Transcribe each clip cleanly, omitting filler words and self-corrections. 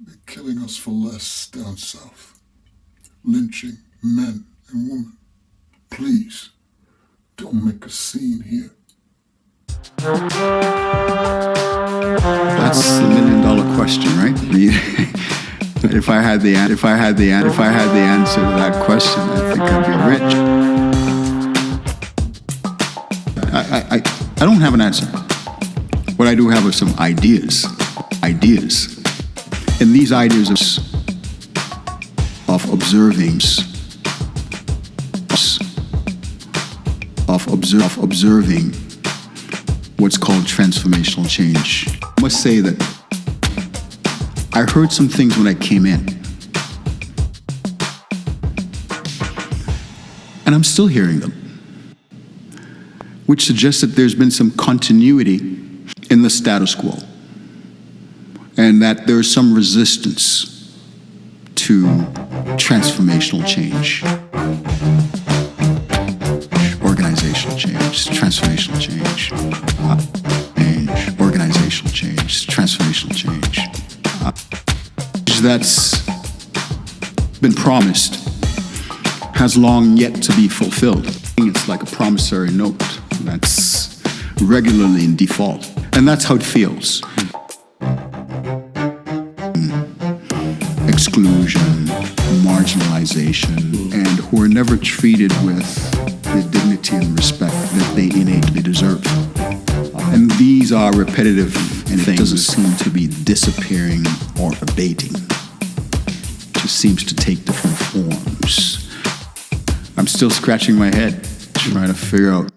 They're killing us for less down south. Lynching men and women. Please, don't make a scene here. That's the $1 million question, right? If I had the answer to that question, I think I'd be rich. I don't have an answer. What I do have are some ideas. And these ideas of observing what's called transformational change. I must say that I heard some things when I came in, and I'm still hearing them, which suggests that there's been some continuity in the status quo, and that there's some resistance to transformational change. Organizational change, transformational change, organizational change, transformational change. That's been promised has long yet to be fulfilled. It's like a promissory note that's regularly in default. And that's how it feels. Exclusion, marginalization, and who are never treated with the dignity and respect that they innately deserve. And these are repetitive, and it doesn't seem to be disappearing or abating. It just seems to take different forms. I'm still scratching my head, trying to figure out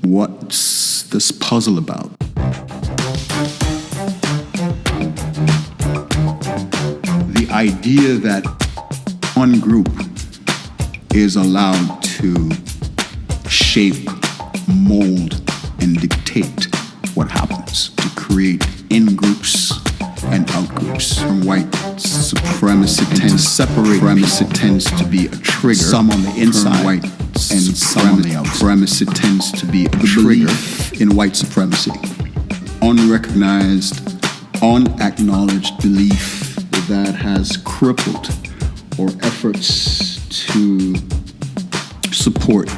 what's this puzzle about. The idea that one group is allowed to shape, mold, and dictate what happens, to create in-groups and out-groups. White supremacy tends to separate. Supremacy tends to be a trigger. Some on the inside, white, and some on the outside. Supremacy tends to be a trigger in white supremacy. Unrecognized, unacknowledged belief that has crippled or efforts to support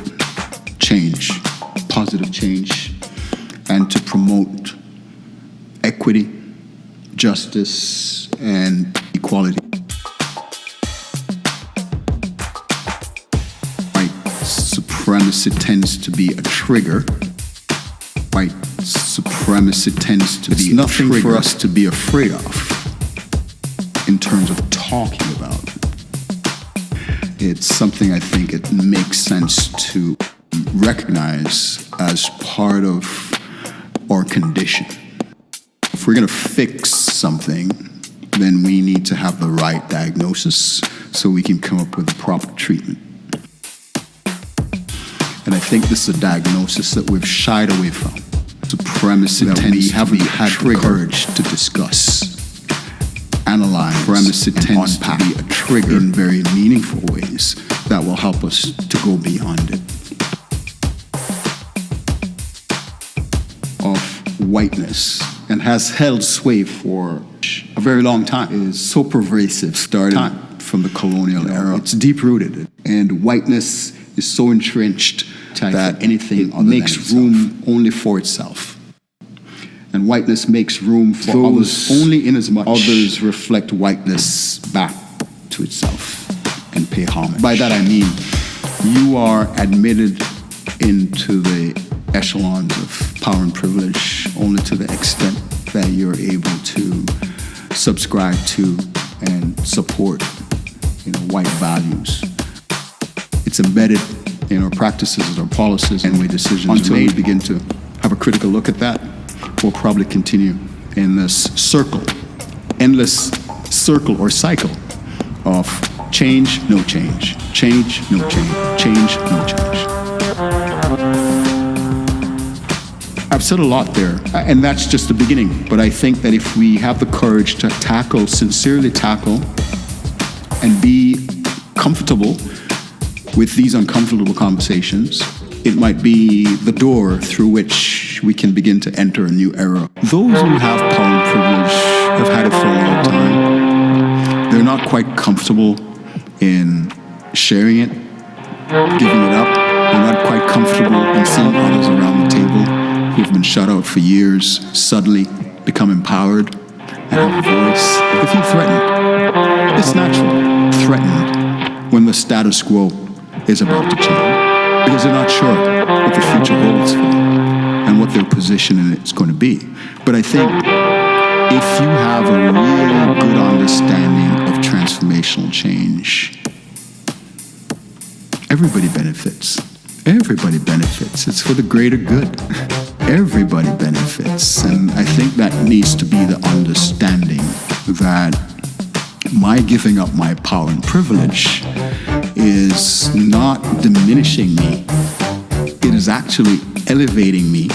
change, positive change, and to promote equity, justice, and equality. White supremacy tends to be a trigger. White supremacy tends to be nothing for us to be afraid of in terms of talking about. It's something I think it makes sense to recognize as part of our condition. If we're going to fix something, then we need to have the right diagnosis so we can come up with the proper treatment. And I think this is a diagnosis that we've shied away from. Supremacy that we haven't had the courage to discuss, analyze, supremacy tends to be a trigger in very meaningful ways that will help us to go beyond it. Of whiteness, and has held sway for a very long time, is so pervasive, starting from the colonial era. It's deep-rooted, and whiteness is so entrenched that anything makes room only for itself. And whiteness makes room for others only in as much others reflect whiteness back to itself and pay homage. By that I mean, you are admitted into the echelons of power and privilege only to the extent that you're able to subscribe to and support, white values. It's embedded in our practices, our policies, and way decisions until we begin to have a critical look at that. We'll probably continue in this circle, endless circle or cycle of change, no change, change, no change, change, no change. I've said a lot there, and that's just the beginning. But I think that if we have the courage to sincerely tackle, and be comfortable with these uncomfortable conversations, it might be the door through which we can begin to enter a new era. Those who have power and privilege have had it for a long time. they're not quite comfortable in sharing it, giving it up. They're not quite comfortable in seeing others around the table who've been shut out for years suddenly become empowered and have a voice. They feel threatened. It's natural. Threatened when the status quo is about to change because they're not sure what the future holds for them and what their position in it's going to be. But I think if you have a really good understanding of transformational change, everybody benefits. Everybody benefits. It's for the greater good. Everybody benefits. And I think that needs to be the understanding that my giving up my power and privilege is not diminishing me. It is actually elevating me,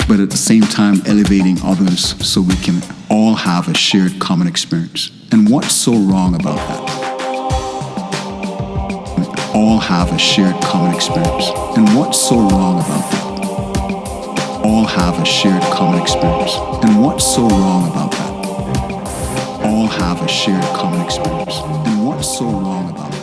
but at the same time elevating others so we can all have a shared common experience. And what's so wrong about that? All have a shared common experience. And what's so wrong about that? All have a shared common experience. And what's so wrong about that? All have a shared common experience. And what's so wrong about that?